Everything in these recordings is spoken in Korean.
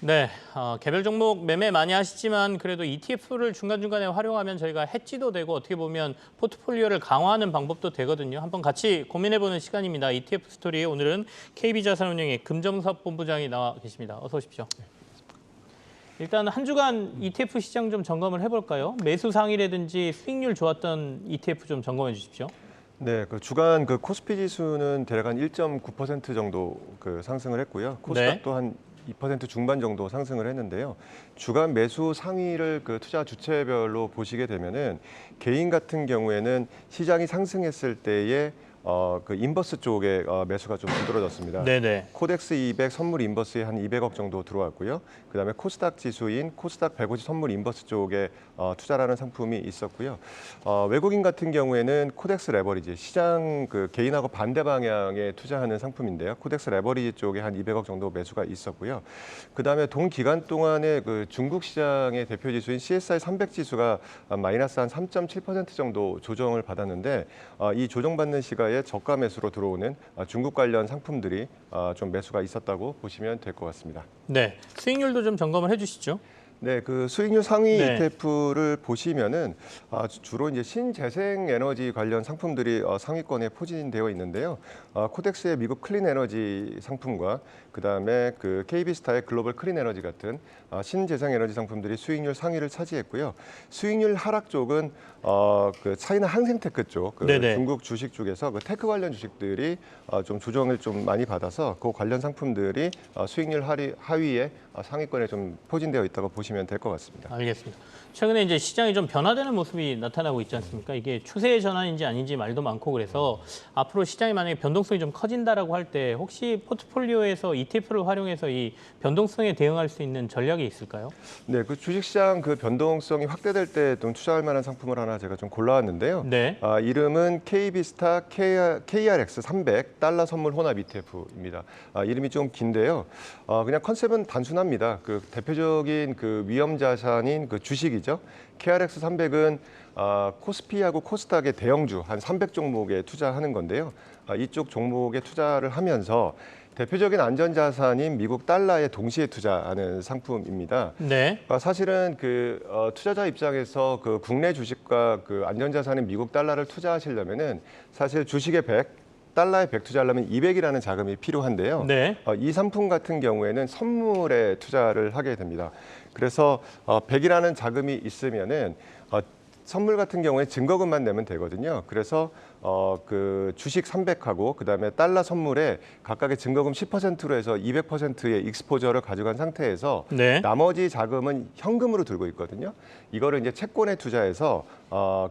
네, 개별 종목 매매 많이 하시지만 그래도 ETF를 중간중간에 활용하면 저희가 해지도 되고 어떻게 보면 포트폴리오를 강화하는 방법도 되거든요. 한번 같이 고민해보는 시간입니다. ETF 스토리 오늘은 KB자산운용의 금정섭 본부장이 나와 계십니다. 어서 오십시오. 일단 한 주간 ETF 시장 좀 점검을 해볼까요? 매수 상이라든지 수익률 좋았던 ETF 좀 점검해 주십시오. 네, 그 주간 그 코스피 지수는 대략 한 1.9% 정도 그 상승을 했고요. 코스닥도 한 2% 중반 정도 상승을 했는데요. 주간 매수 상위를 그 투자 주체별로 보시게 되면은 개인 같은 경우에는 시장이 상승했을 때에 그 인버스 쪽에 매수가 좀 두드러졌습니다. 네네. 코덱스 200 선물 인버스에 한 200억 정도 들어왔고요. 그다음에 코스닥 지수인 코스닥 150 선물 인버스 쪽에 투자라는 상품이 있었고요. 외국인 같은 경우에는 코덱스 레버리지 시장 그 개인하고 반대 방향에 투자하는 상품인데요. 코덱스 레버리지 쪽에 한 200억 정도 매수가 있었고요. 그다음에 동 기간 동안에 그 중국 시장의 대표 지수인 CSI 300 지수가 마이너스 한 3.7% 정도 조정을 받았는데 이 조정받는 시가에 저가 매수로 들어오는 중국 관련 상품들이 좀 매수가 있었다고 보시면 될 것 같습니다. 네, 수익률도 좀 점검을 해주시죠. 네, 그 수익률 상위 네. ETF를 보시면은 주로 이제 신재생 에너지 관련 상품들이 상위권에 포진되어 있는데요. 코덱스의 미국 클린 에너지 상품과 그다음에 그 KB스타의 글로벌 클린 에너지 같은 신재생 에너지 상품들이 수익률 상위를 차지했고요. 수익률 하락 쪽은 그 차이나 항생테크 쪽, 그 중국 주식 쪽에서 그 테크 관련 주식들이 좀 조정을 좀 많이 받아서 그 관련 상품들이 수익률 하위에 상위권에 좀 포진되어 있다고 보시면 될 것 같습니다. 알겠습니다. 최근에 이제 시장이 좀 변화되는 모습이 나타나고 있지 않습니까? 이게 추세의 전환인지 아닌지 말도 많고 그래서 앞으로 시장이 만약에 변동성이 좀 커진다라고 할 때 혹시 포트폴리오에서 ETF를 활용해서 이 변동성에 대응할 수 있는 전략이 있을까요? 네, 그 주식시장 그 변동성이 확대될 때 좀 투자할 만한 상품을 하나 제가 좀 골라왔는데요. 네. 이름은 KB스타 KRX 300 달러 선물 혼합 ETF입니다. 이름이 좀 긴데요. 그냥 컨셉은 단순합니다. 그 대표적인 그 위험 자산인 그 주식이죠. KRX 300은 코스피하고 코스닥의 대형주 한 300 종목에 투자하는 건데요. 이쪽 종목에 투자를 하면서 대표적인 안전자산인 미국 달러에 동시에 투자하는 상품입니다. 네. 사실은 그 투자자 입장에서 그 국내 주식과 그 안전자산인 미국 달러를 투자하시려면은 사실 주식의 100, 달러에 100 투자하려면 200이라는 자금이 필요한데요. 네. 이 상품 같은 경우에는 선물에 투자를 하게 됩니다. 그래서 100이라는 자금이 있으면은 선물 같은 경우에 증거금만 내면 되거든요. 그래서 그 주식 300하고 그다음에 달러 선물에 각각의 증거금 10%로 해서 200%의 익스포저를 가져간 상태에서 나머지 자금은 현금으로 들고 있거든요. 이거를 이제 채권에 투자해서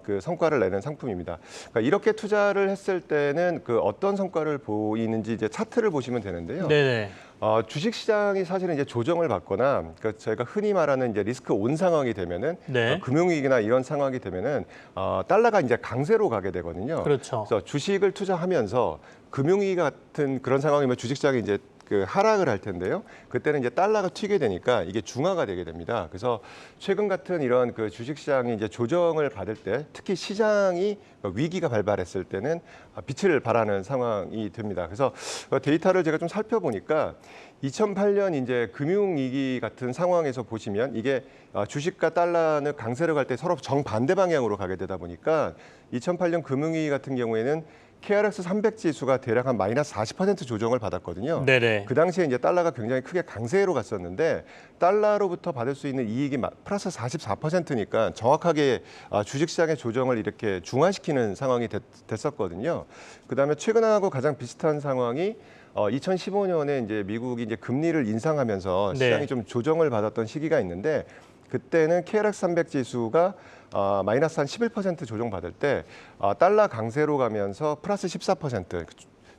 그 성과를 내는 상품입니다. 그러니까 이렇게 투자를 했을 때는 그 어떤 성과를 보이는지 이제 차트를 보시면 되는데요. 네네. 주식 시장이 사실은 이제 조정을 받거나 그러니까 저희가 흔히 말하는 이제 리스크 온 상황이 되면은 금융위기나 이런 상황이 되면은 달러가 이제 강세로 가게 되거든요. 그렇죠. 그래서 주식을 투자하면서 금융위기 같은 그런 상황이면 주식 시장이 이제 그 하락을 할 텐데요. 그때는 이제 달러가 튀게 되니까 이게 중화가 되게 됩니다. 그래서 최근 같은 이런 그 주식 시장이 이제 조정을 받을 때 특히 시장이 위기가 발발했을 때는 빛을 발하는 상황이 됩니다. 그래서 데이터를 제가 좀 살펴보니까 2008년 이제 금융위기 같은 상황에서 보시면 이게 주식과 달러는 강세로 갈 때 서로 정반대 방향으로 가게 되다 보니까 2008년 금융위기 같은 경우에는 KRX 300 지수가 대략 한 마이너스 40% 조정을 받았거든요. 네네. 그 당시에 이제 달러가 굉장히 크게 강세로 갔었는데 달러로부터 받을 수 있는 이익이 플러스 44%니까 정확하게 주식시장의 조정을 이렇게 중화시키는 상황이 됐었거든요. 그다음에 최근하고 가장 비슷한 상황이 2015년에 이제 미국이 이제 금리를 인상하면서 시장이 좀 조정을 받았던 시기가 있는데 그때는 KRX 300 지수가 마이너스 한 11% 조정받을 때 달러 강세로 가면서 플러스 14%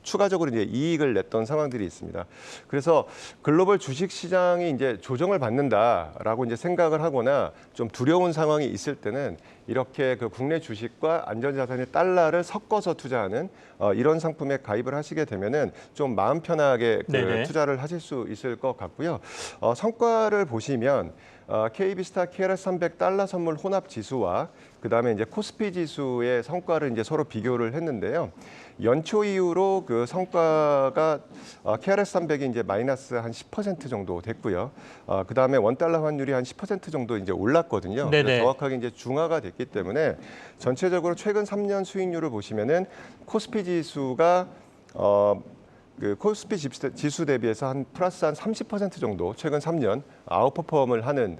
추가적으로 이제 이익을 냈던 상황들이 있습니다. 그래서 글로벌 주식 시장이 이제 조정을 받는다라고 이제 생각을 하거나 좀 두려운 상황이 있을 때는 이렇게 그 국내 주식과 안전자산의 달러를 섞어서 투자하는 이런 상품에 가입을 하시게 되면은 좀 마음 편하게 그 네네. 투자를 하실 수 있을 것 같고요. 성과를 보시면 KB스타 KRS300 달러 선물 혼합 지수와 그다음에 이제 코스피 지수의 성과를 이제 서로 비교를 했는데요. 연초 이후로 그 성과가 KRS300이 이제 마이너스 한 10% 정도 됐고요. 그다음에 원달러 환율이 한 10% 정도 이제 올랐거든요. 네네. 그래서 정확하게 이제 중화가 됐기 때문에 전체적으로 최근 3년 수익률을 보시면은 코스피 지수가 그 코스피 지수 대비해서 한 플러스 한 30% 정도 최근 3년 아웃퍼폼을 하는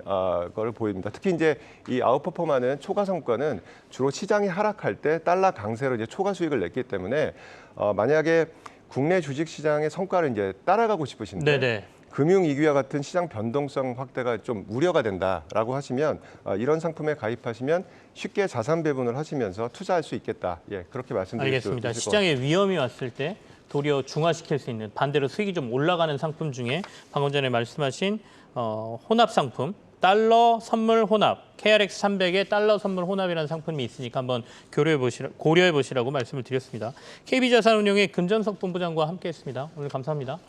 거를 보입니다. 특히 이제 이 아웃퍼폼하는 초과 성과는 주로 시장이 하락할 때 달러 강세로 이제 초과 수익을 냈기 때문에 만약에 국내 주식 시장의 성과를 이제 따라가고 싶으신데 네네. 금융위기와 같은 시장 변동성 확대가 좀 우려가 된다라고 하시면 이런 상품에 가입하시면 쉽게 자산 배분을 하시면서 투자할 수 있겠다. 예, 그렇게 말씀드릴 알겠습니다. 수 있을 것 같습니다. 시장에 위험이 왔을 때 도리어 중화시킬 수 있는 반대로 수익이 좀 올라가는 상품 중에 방금 전에 말씀하신 혼합 상품 달러 선물 혼합 KRX 300의 달러 선물 혼합이라는 상품이 있으니까 한번 고려해 보시라고 말씀을 드렸습니다. KB자산운용의 금전석 본부장과 함께했습니다. 오늘 감사합니다.